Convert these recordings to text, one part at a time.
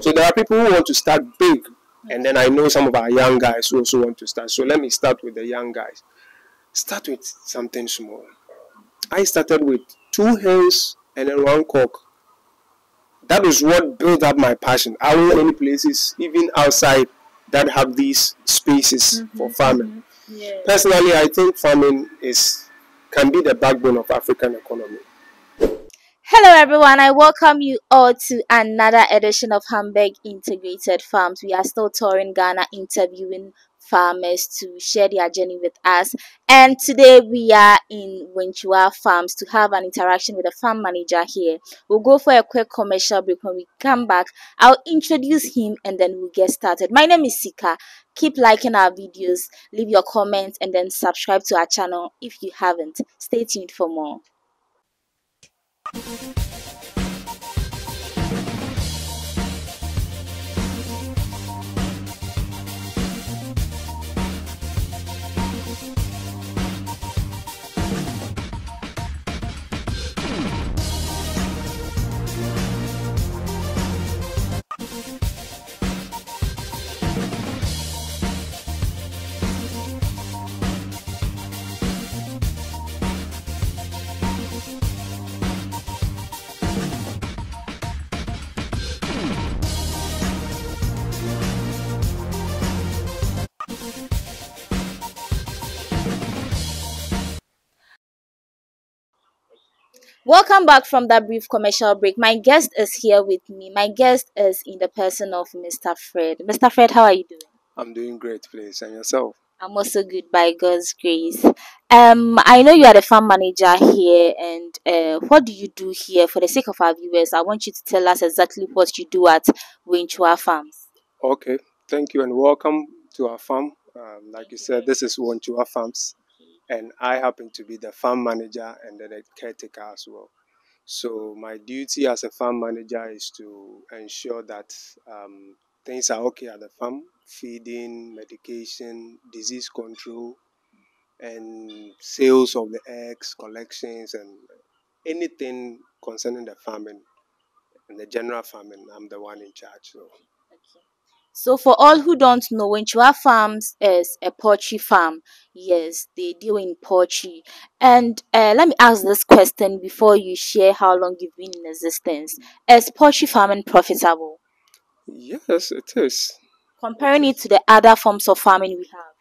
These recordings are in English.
So there are people who want to start big, and then I know some of our young guys who also want to start. So let me start with the young guys. Start with something small. I started with 2 hens and then 1 cock. That is what built up my passion. I went many places, even outside, that have these spaces for farming. Yes. Personally, I think farming can be the backbone of African economy. Hello everyone, I welcome you all to another edition of Hamburg Integrated Farms. We are still touring Ghana, interviewing farmers to share their journey with us. And today we are in Winchua Farms to have an interaction with the farm manager here. We'll go for a quick commercial break. When we come back, I'll introduce him and then we'll get started. My name is Sika. Keep liking our videos, leave your comments and then subscribe to our channel if you haven't. Stay tuned for more. Welcome back from that brief commercial break. My guest is here with me. My guest is in the person of Mr. Fred. Mr. Fred, how are you doing? I'm doing great, please. And yourself? I'm also good by God's grace. I know you are the farm manager here, and what do you do here? For the sake of our viewers, I want you to tell us exactly what you do at Winchua Farms. Okay. Thank you and welcome to our farm. Like you said, this is Winchua Farms, and I happen to be the farm manager and then the caretaker as well. So my duty as a farm manager is to ensure that things are okay at the farm: feeding, medication, disease control, and sales of the eggs, collections, and anything concerning the farming and the general farming. I'm the one in charge. So for all who don't know, Winchua Farms is a poultry farm. Yes, they deal in poultry. And let me ask this question before you share how long you've been in existence. Is poultry farming profitable? Yes, it is. Comparing it to the other forms of farming we have.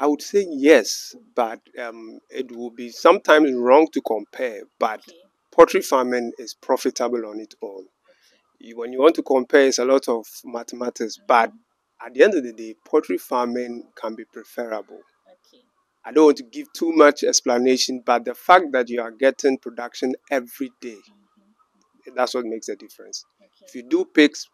I would say yes, but it would be sometimes wrong to compare. But Okay. poultry farming is profitable on its own. When you want to compare, it's a lot of mathematics. But at the end of the day, poultry farming can be preferable. Okay. I don't want to give too much explanation, but the fact that you are getting production every day, that's what makes a difference. If you do pigs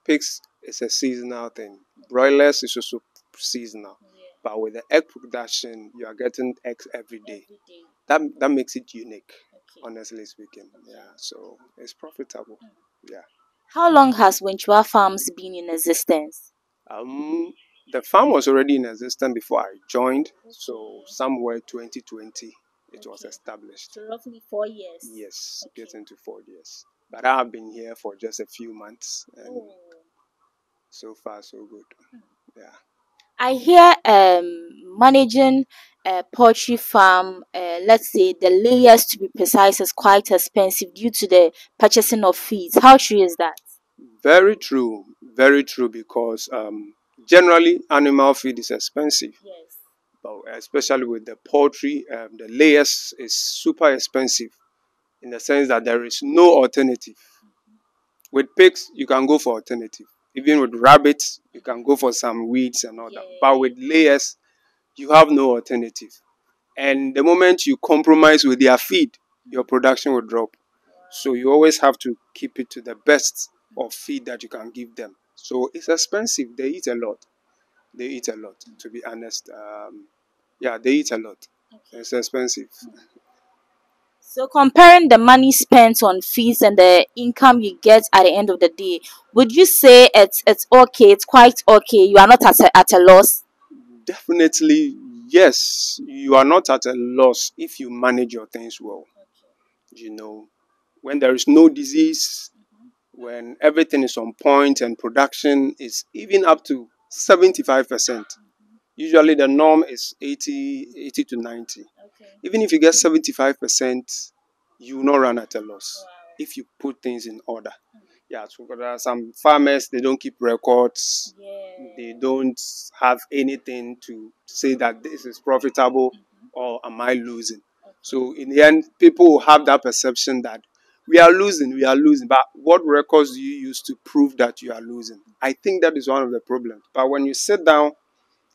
is a seasonal thing. Broilers is also seasonal. Yeah. But with the egg production, you are getting eggs every day. Every day. That makes it unique, Okay. honestly speaking. Yeah, so it's profitable. Yeah. How long has Winchua Farms been in existence? The farm was already in existence before I joined, so somewhere 2020 it was established. So roughly 4 years. Yes, Okay. getting to 4 years. But I have been here for just a few months, and so far so good. Yeah. I hear managing a poultry farm, let's say the layers to be precise, is quite expensive due to the purchasing of feeds. How true is that? Very true, because generally animal feed is expensive. Yes. But especially with the poultry, the layers is super expensive in the sense that there is no alternative. With pigs, you can go for alternative. Even with rabbits, you can go for some weeds and all that. But with layers, you have no alternative. And the moment you compromise with their feed, your production will drop. So you always have to keep it to the best of feed that you can give them. So it's expensive. They eat a lot. To be honest. Yeah, they eat a lot. Okay. It's expensive. So comparing the money spent on fees and the income you get at the end of the day, would you say it's okay? It's quite okay. You are not at a loss. Definitely, yes. You are not at a loss if you manage your things well. You know, when there is no disease, when everything is on point and production is even up to 75%. Usually the norm is 80 to 90. Okay. Even if you get 75%, you will not run at a loss Wow. if you put things in order. Yeah, so there are some farmers, they don't keep records. Yeah. They don't have anything to say that this is profitable or am I losing. So in the end, people will have that perception that we are losing, we are losing. But what records do you use to prove that you are losing? I think that is one of the problems. But when you sit down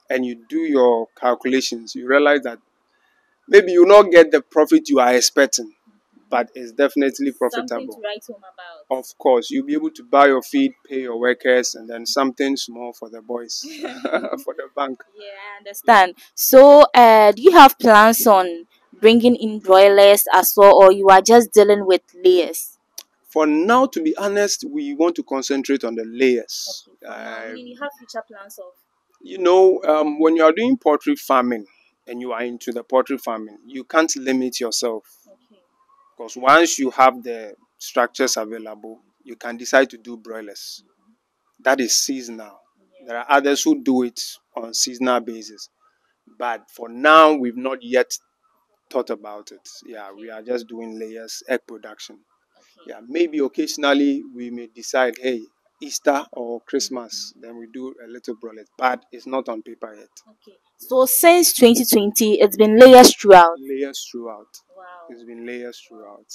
and you do your calculations, you realize that maybe you will not get the profit you are expecting, but it's definitely profitable. Something to write home about. Of course, you'll be able to buy your feed, pay your workers, and then something small for the boys, for the bank. Yeah, I understand. So, do you have plans on bringing in broilers as well, or you are just dealing with layers? For now, to be honest, we want to concentrate on the layers. Okay, for now, meaning you have future plans of. When you are doing poultry farming and you are into the poultry farming, you can't limit yourself. Okay. Because once you have the structures available, you can decide to do broilers. That is seasonal. Yeah. There are others who do it on seasonal basis. But for now, we've not yet thought about it. Yeah, we are just doing layers, egg production. Okay. Yeah, maybe occasionally we may decide, hey, Easter or Christmas, then we do a little broiler. But it's not on paper yet. Okay. So since 2020, it's been layers throughout. Layers throughout. Wow. It's been layers throughout.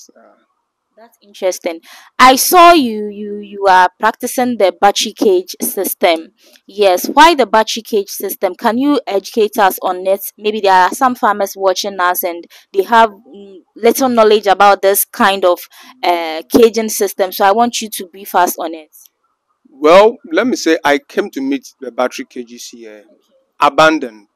That's interesting. I saw you are practicing the battery cage system. Yes, why the battery cage system? Can you educate us on it? Maybe there are some farmers watching us and they have little knowledge about this kind of caging system. So I want you to brief us on it. Well, let me say I came to meet the battery cages here abandoned.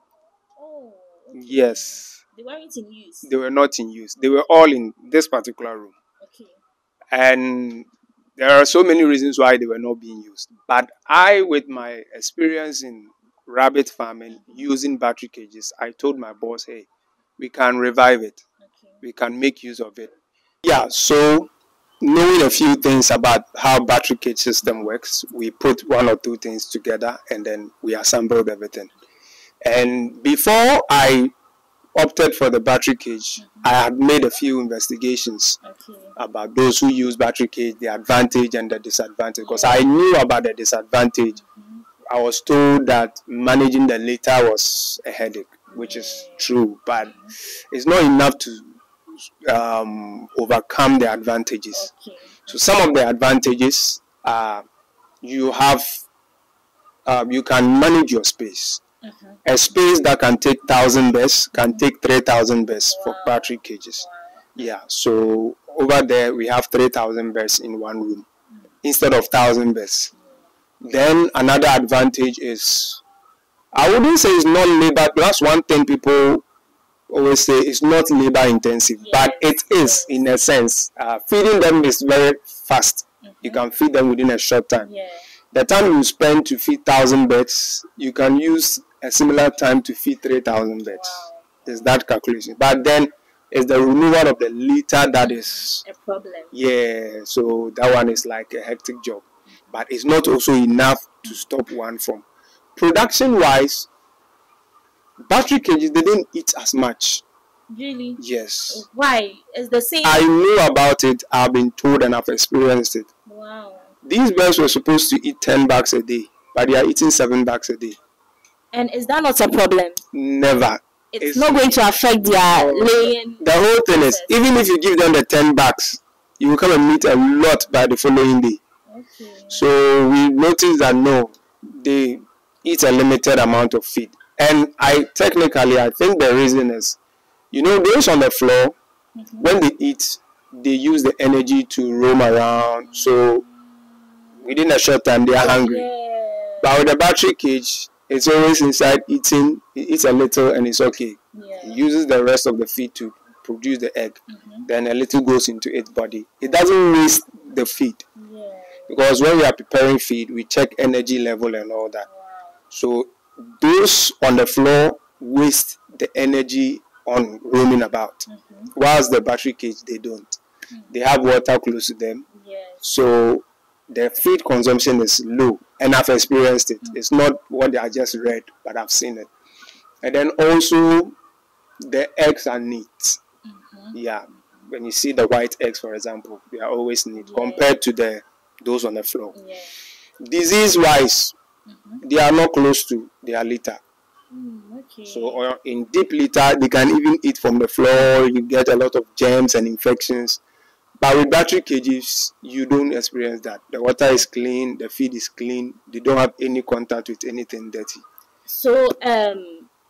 Oh, okay. Yes, They weren't in use. they were not in use. They were all in this particular room. Okay. And there are so many reasons why they were not being used. But I, with my experience in rabbit farming using battery cages, I told my boss, hey, we can revive it. Okay. We can make use of it. Yeah, so knowing a few things about how battery cage system works, we put one or two things together and then we assembled everything. And before I opted for the battery cage, I had made a few investigations about those who use battery cage, the advantage and the disadvantage. Because I knew about the disadvantage. I was told that managing the litter was a headache, which is true, but it's not enough to overcome the advantages. So some of the advantages are you have you can manage your space. A space that can take 1,000 birds can take 3,000 birds for battery cages. Yeah, so over there we have 3,000 birds in one room instead of 1,000 birds. Then another advantage is, I wouldn't say it's not labor. That's one thing people always say, it's not labor intensive, but it is in a sense. Feeding them is very fast. You can feed them within a short time. The time you spend to feed 1,000 birds, you can use a similar time to feed 3,000 birds. There's that calculation. But then it's the removal of the litter that is a problem. Yeah, so that one is like a hectic job. But it's not also enough to stop one from. Production wise, battery cages, they don't eat as much. Really? Yes. Why? It's the same. I knew about it, I've been told and I've experienced it. Wow. These birds were supposed to eat 10 bags a day, but they are eating 7 bags a day. And is that not a problem? Never. It's not going to affect their laying. The whole thing is, even if you give them the 10 bags, you will come and meet a lot by the following day. Okay. So we noticed that no, they eat a limited amount of feed. And I think the reason is, those on the floor, when they eat, they use the energy to roam around. So within a short time, they are hungry. But with the battery cage, it's always inside eating. It eats a little and it's okay. It uses the rest of the feed to produce the egg. Then a little goes into its body. It doesn't waste the feed. Because when we are preparing feed, we check energy level and all that. So those on the floor waste the energy on roaming about. Whilst the battery cage, they don't. They have water close to them. So the feed consumption is low, and I've experienced it. It's not what I just read, but I've seen it. And then also the eggs are neat. Yeah, when you see the white eggs, for example, they are always neat compared to those on the floor. Disease wise, they are not close to their litter. So in deep litter, they can even eat from the floor. You get a lot of germs and infections. But with battery cages, you don't experience that. The water is clean, the feed is clean. They don't have any contact with anything dirty. So,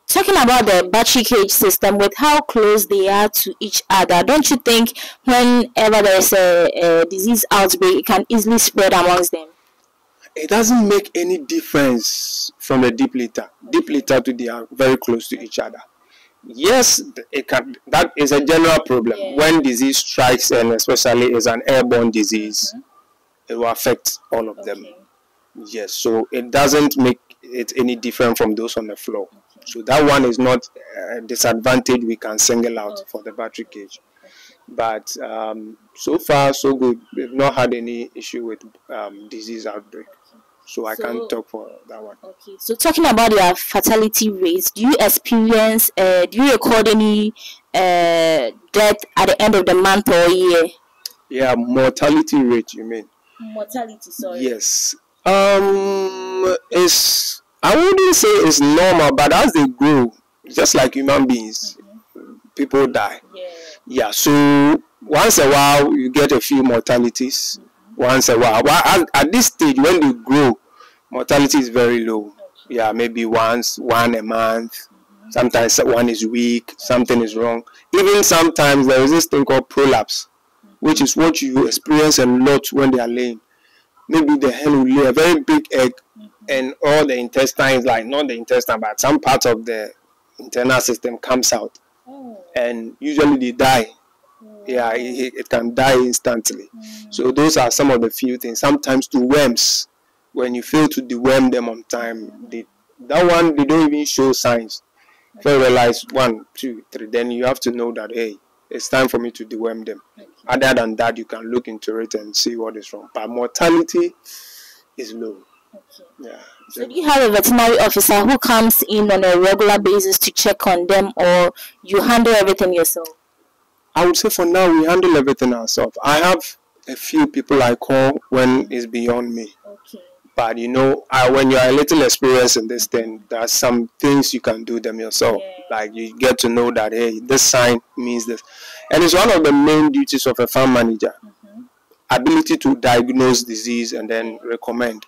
talking about the battery cage system, with how close they are to each other, don't you think whenever there's a disease outbreak, it can easily spread amongst them? It doesn't make any difference from the deep litter. Deep litter to they are very close to each other. Yes, it can. That is a general problem. When disease strikes, and especially is an airborne disease, it will affect all of them. Yes, so it doesn't make it any different from those on the floor. So that one is not a disadvantage we can single out for the battery cage. But so far so good. We've not had any issue with disease outbreak. So I can't talk for that one. Okay. So talking about your fatality rates, do you experience, do you record any death at the end of the month or year? Yeah, mortality rate, you mean? Mortality, sorry. Yes. It's, I wouldn't say it's normal, but as they grow, just like human beings, people die. Yeah. So once a while you get a few mortalities. Once a while. Well, at this stage, when they grow, mortality is very low. Yeah, maybe one a month. Sometimes one is weak, something is wrong. Even sometimes there is this thing called prolapse, which is what you experience a lot when they are laying. Maybe the hen will lay a very big egg, and all the intestines, like not the intestine, but some part of the internal system comes out, and usually they die. Yeah, it can die instantly. So those are some of the few things. Sometimes to worms, when you fail to deworm them on time, that one they don't even show signs. If you realize 1, 2, 3, then you have to know that hey, it's time for me to deworm them. Other than that, you can look into it and see what is wrong. But mortality is low. Yeah. So do you have a veterinary officer who comes in on a regular basis to check on them, or you handle everything yourself? I would say for now we handle everything ourselves. I have a few people I call when it's beyond me. But you know, when you are a little experienced in this thing, there are some things you can do them yourself. Like you get to know that hey, this sign means this, and it's one of the main duties of a farm manager. Ability to diagnose disease and then recommend.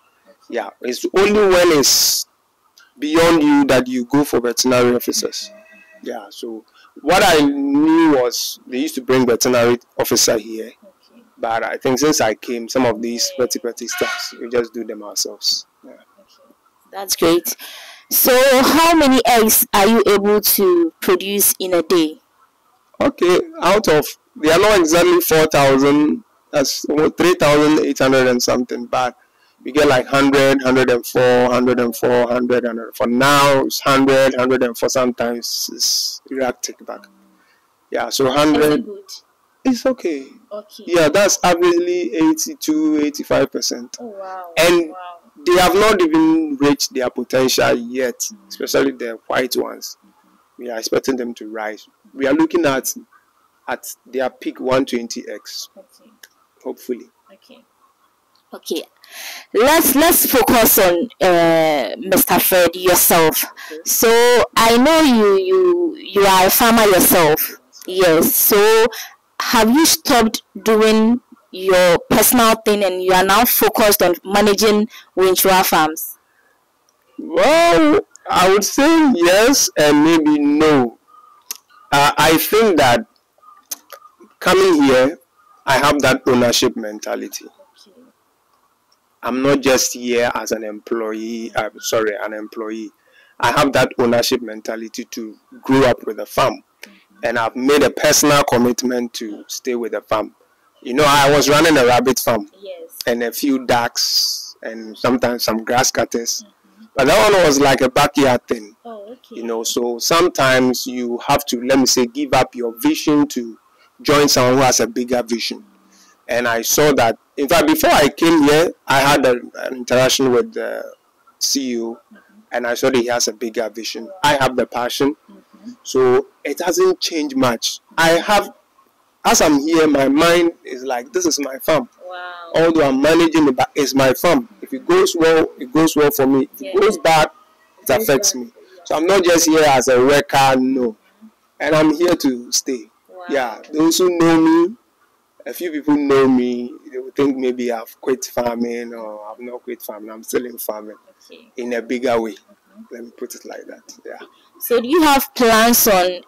Yeah, it's only when it's beyond you that you go for veterinary officers. Yeah, so what I knew was they used to bring veterinary officer here, but I think since I came, some of these petty stuff we just do them ourselves. Yeah. That's great. So how many eggs are you able to produce in a day? Okay, out of, they are not exactly 4,000, that's 3,800 and something, but we get like 100, 104, 104, 100, and for now it's 100, 104 sometimes it's erratic back. Yeah, so 100. Is it good? It's okay. Yeah, that's averagely 82, 85%. Oh, wow. And they have not even reached their potential yet, especially the white ones. We are expecting them to rise. We are looking at their peak 120x. Hopefully. Okay. Let's focus on Mr. Fred yourself. So I know you are a farmer yourself. Yes. So have you stopped doing your personal thing and you are now focused on managing Winchua farms? Well, I would say yes and maybe no. I think that coming here, I have that ownership mentality. I'm not just here as an employee. An employee. I have that ownership mentality to grow up with the farm. And I've made a personal commitment to stay with the farm. You know, I was running a rabbit farm. And a few ducks and sometimes some grass cutters. But that one was like a backyard thing. You know, so sometimes you have to, let me say, give up your vision to join someone who has a bigger vision. And I saw that. In fact, before I came here, I had an interaction with the CEO, and I saw that he has a bigger vision. I have the passion, so it hasn't changed much. I have, as I'm here, my mind is like, this is my farm. Wow. Although I'm managing it, but it's my farm. If it goes well, it goes well for me. If it goes bad, it affects me. So I'm not just here as a worker, no. And I'm here to stay. Wow. Yeah, those who know me, a few people know me, they will think maybe I've quit farming or I've not quit farming. I'm still in farming in a bigger way. Let me put it like that. Yeah. So do you have plans on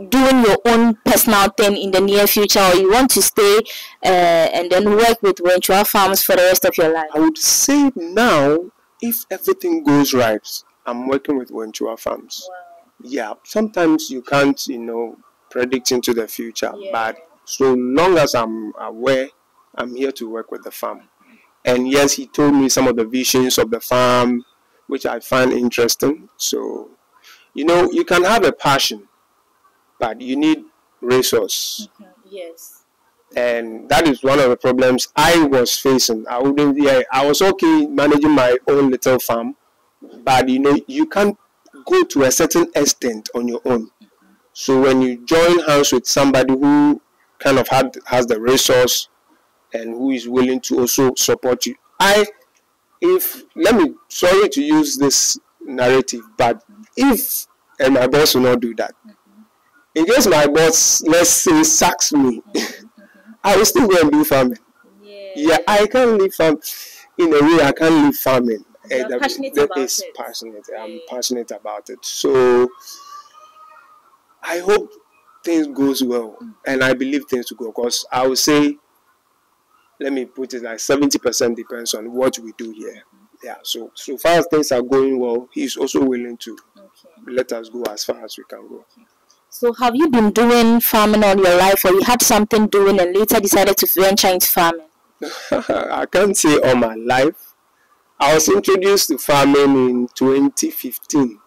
doing your own personal thing in the near future, or you want to stay and then work with venture farms for the rest of your life? I would say now, if everything goes right, I'm working with venture farms. Wow. Yeah, sometimes you can't, predict into the future, but so long as I'm aware, I'm here to work with the farm. And yes, he told me some of the visions of the farm, which I find interesting. So, you can have a passion, but you need resource. Yes. And that is one of the problems I was facing. I was okay managing my own little farm, but you can't go to a certain extent on your own. So when you join hands with somebody who kind of has the resource and who is willing to also support you, sorry to use this narrative, but if my boss will not do that, in case my boss, let's say, sacks me, I will still go and do farming. Yeah, I can't leave farm in a way. I can't leave farming. You're passionate about it. Passionate. I'm passionate about it. So I hope things goes well, and I believe things will go. Because I would say, let me put it like 70% depends on what we do here. Yeah. So far as things are going well, he's also willing to let us go as far as we can go. So have you been doing farming all your life, or you had something doing and later decided to venture into farming? I can't say all my life. I was introduced to farming in 2015.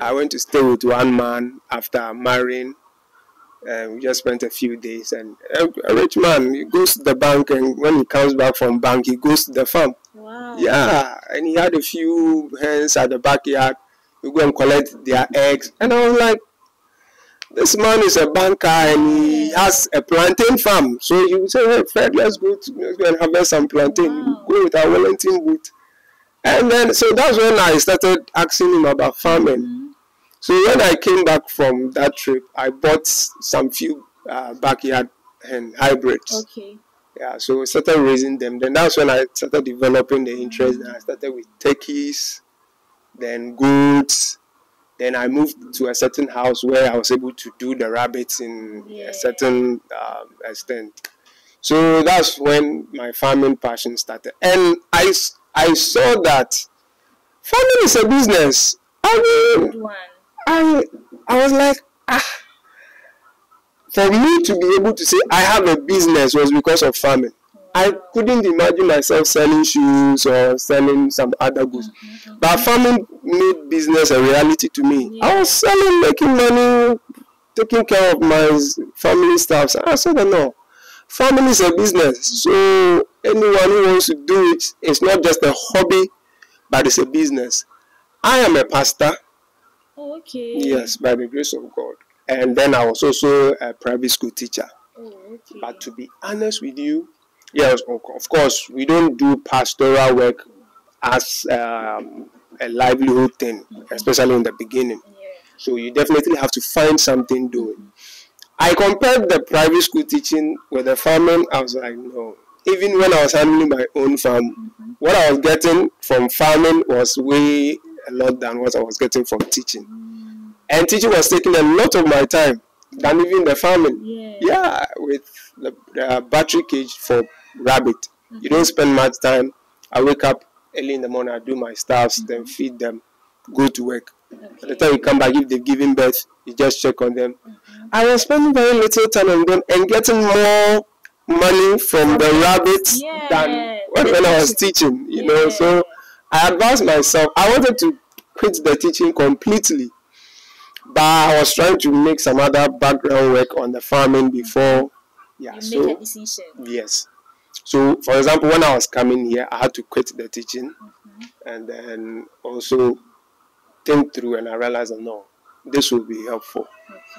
I went to stay with one man after marrying. We just spent a few days, and a rich man, he goes to the bank, and when he comes back from bank, he goes to the farm. Wow. Yeah, and he had a few hens at the backyard. We go and collect their eggs, and I was like, this man is a banker and he has a plantain farm. So he would say, hey Fred, let's go and harvest some plantain. Wow. Go with our Wellington boot. And then, so that's when I started asking him about farming. So when I came back from that trip, I bought some few backyard hen hybrids. Yeah, so we started raising them. Then that's when I started developing the interest. And I started with turkeys, then goats. Then I moved to a certain house where I was able to do the rabbits in a certain extent. So that's when my farming passion started. And I saw that farming is a business. I mean, I was like, for me to be able to say I have a business was because of farming. I couldn't imagine myself selling shoes or selling some other goods. But farming made business a reality to me. I was selling, making money, taking care of my family stuff. So I said, no, farming is a business. So anyone who wants to do it, it's not just a hobby, but it's a business. I am a pastor. Yes, by the grace of God. And then I was also a private school teacher. But to be honest with you, yes, of course, we don't do pastoral work as a livelihood thing, especially in the beginning. So you definitely have to find something doing. I compared the private school teaching with the farming. I was like, no. Even when I was handling my own farm, what I was getting from farming was way a lot than what I was getting from teaching. And teaching was taking a lot of my time than even the farming. Yeah, with the battery cage for rabbit. You don't spend much time. I wake up early in the morning, I do my stuff, then feed them, go to work. By the time you come back, if they've given birth, you just check on them. I was spending very little time on them and getting more money from the rabbits than when I was teaching, you know. So I advised myself, I wanted to quit the teaching completely, but I was trying to make some other background work on the farming before Yeah. You make a decision. Yes. So, for example, when I was coming here, I had to quit the teaching and then also think through, and I realized that no, this will be helpful.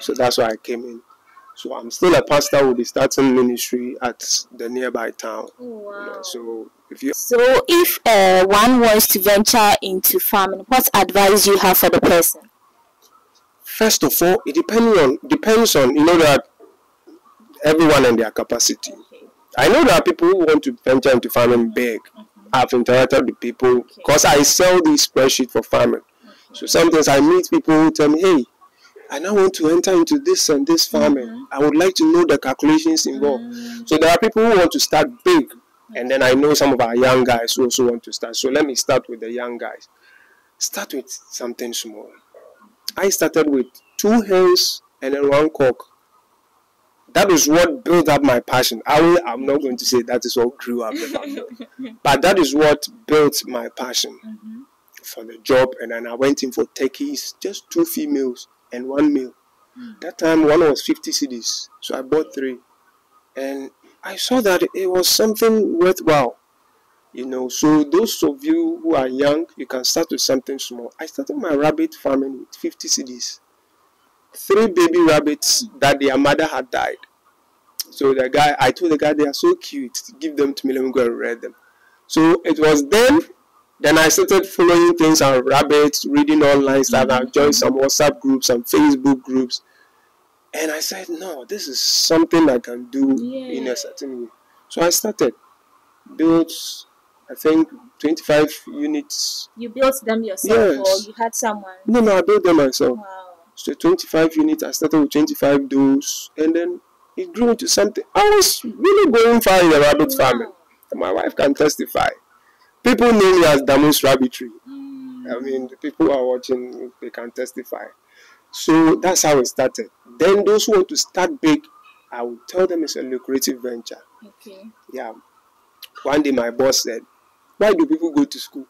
So that's why I came in. So I'm still a pastor. Will be starting ministry at the nearby town. Oh, wow. So if one wants to venture into farming, what advice do you have for the person? First of all, it depends on that everyone and their capacity. Okay. I know there are people who want to venture into farming big. I've interacted with people because I sell this spreadsheet for farming. So sometimes I meet people who tell me, hey, I now want to enter into this and this farming. I would like to know the calculations involved. So there are people who want to start big. And then I know some of our young guys who also want to start. So let me start with the young guys. Start with something small. I started with 2 hens and then 1 cock. That is what built up my passion. I'm not going to say that is what grew up the family, but that is what built my passion for the job. And then I went in for turkeys, just 2 females and 1 male. That time one was 50 cedis, so I bought 3, and I saw that it was something worthwhile. So those of you who are young, you can start with something small. I started my rabbit farming with 50 cedis. 3 baby rabbits that their mother had died. So I told the guy, they are so cute. Give them to me. Let me go and read them. So it was then I started following things on rabbits, reading online stuff. I joined some WhatsApp groups, some Facebook groups. And I said, no, this is something I can do in a certain way. So I started. Built, I think, 25 units. You built them yourself, or you had someone? No, I built them myself. Wow. So 25 units, I started with 25 does, and then it grew into something. I was really going far in the rabbit farming. And my wife can testify. People know me as Damus Rabbitry. I mean, the people who are watching, they can testify. So that's how it started. Then those who want to start big, I would tell them it's a lucrative venture. Okay. Yeah. One day my boss said, why do people go to school?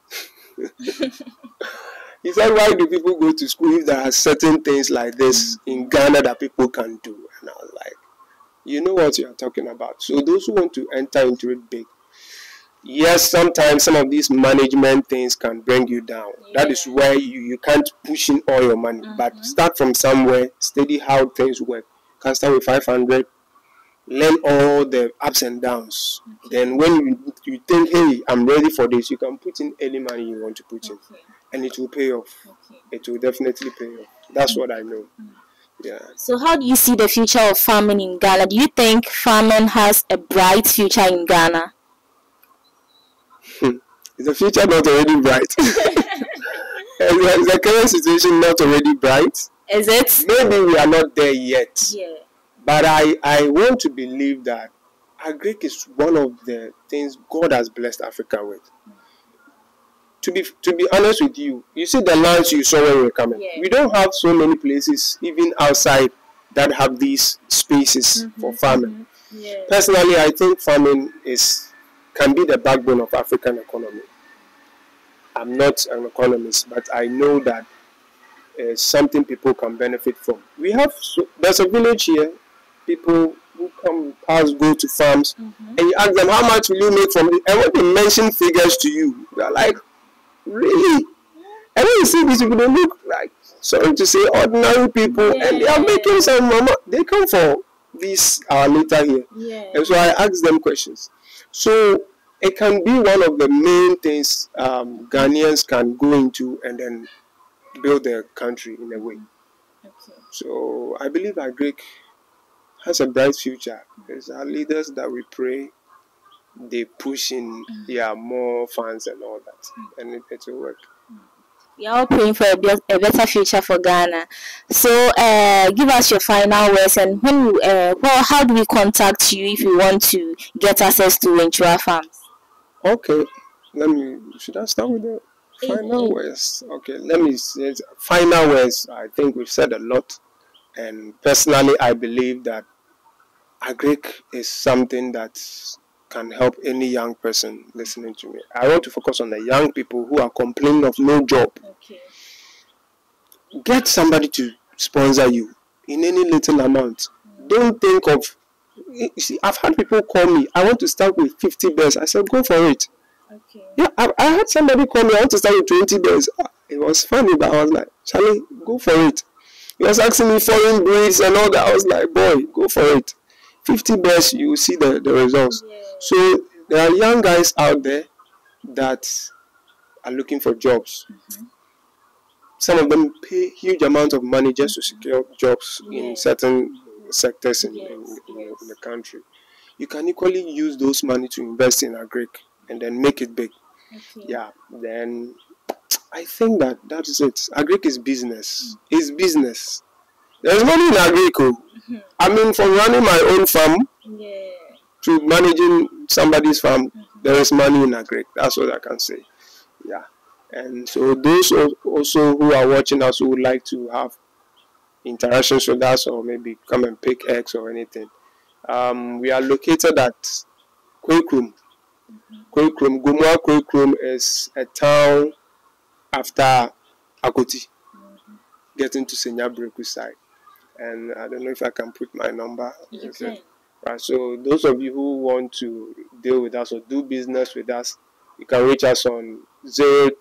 He said, why do people go to school if there are certain things like this in Ghana that people can do? And I was like, you know what you are talking about. So those who want to enter into it big, yes, sometimes some of these management things can bring you down. That is where you can't push in all your money. But start from somewhere, study how things work. You can start with 500. Learn all the ups and downs. Then when you think, hey, I'm ready for this, you can put in any money you want to put in. And it will pay off. It will definitely pay off. That's what I know. Yeah. So how do you see the future of farming in Ghana? Do you think farming has a bright future in Ghana? Is the future not already bright? Is the current situation not already bright? Is it? Maybe we are not there yet. Yeah. But I want to believe that agric is one of the things God has blessed Africa with. To be honest with you, you see the lands you saw when we were coming. Yeah. We don't have so many places, even outside, that have these spaces for farming. Yeah. Personally, I think farming can be the backbone of African economy. I'm not an economist, but I know that something people can benefit from. There's a village here. People who go to farms, and you ask them, how much will you make from it? And when they mention figures to you, they're like, really? And when you see these people, they look like, sorry to say, ordinary people, and they are making some money. They come for this later here. Yeah. And so I ask them questions. So it can be one of the main things Ghanaians can go into and then build their country in a way. Okay. So I believe agric has a bright future. There's our leaders that we pray, they push in more funds and all that, and it will work. We are all praying for a better future for Ghana. So give us your final words, and how do we contact you if you want to get access to Ventura Farms? Okay, should I start with the final words? Okay, let me say final words. I think we've said a lot, and personally I believe that agric is something that can help any young person listening to me. I want to focus on the young people who are complaining of no job. Okay. Get somebody to sponsor you in any little amount. Don't think of You see, I've had people call me, I want to start with 50 bears. I said, go for it. Okay. Yeah, I had somebody call me, I want to start with 20 bears. It was funny, but I was like, Charlie, go for it. He was asking me foreign breeds and all that. I was like, boy, go for it. 50 bears, you will see the results. Yeah. So there are young guys out there that are looking for jobs. Some of them pay huge amounts of money just to secure jobs in certain sectors in the country. You can equally use those money to invest in agric and then make it big. Okay. Yeah, then I think that is it. Agric is business. It's business. There's money in agric. I mean, from running my own farm to managing somebody's farm, there is money in agric. That's what I can say. Yeah. And so those also who are watching us who would like to have interactions with us or maybe come and pick eggs or anything, we are located at Kwekrum. Kwekrum, Gumwa Kwekrum is a town after Akoti, getting to Senyabreku side. And I don't know if I can put my number. You can. Right. So those of you who want to deal with us or do business with us, you can reach us on 050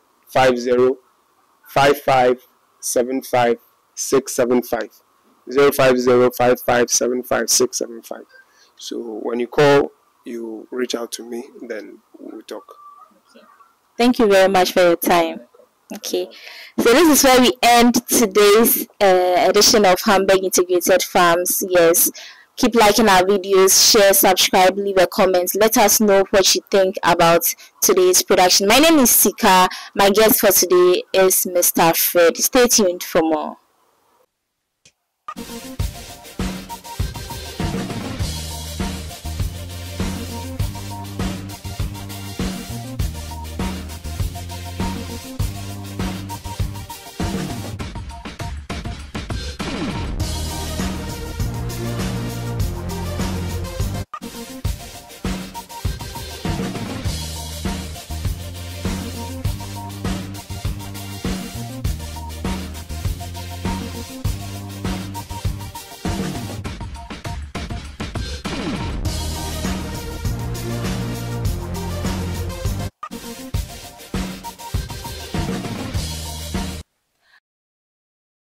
5575 675. 050 So when you call, you reach out to me, then we'll talk. Okay. Thank you very much for your time. Okay, so this is where we end today's edition of Hamburg Integrated Farms. Yes, keep liking our videos, share, subscribe, leave a comment. Let us know what you think about today's production. My name is Sika. My guest for today is Mr. Fred. Stay tuned for more.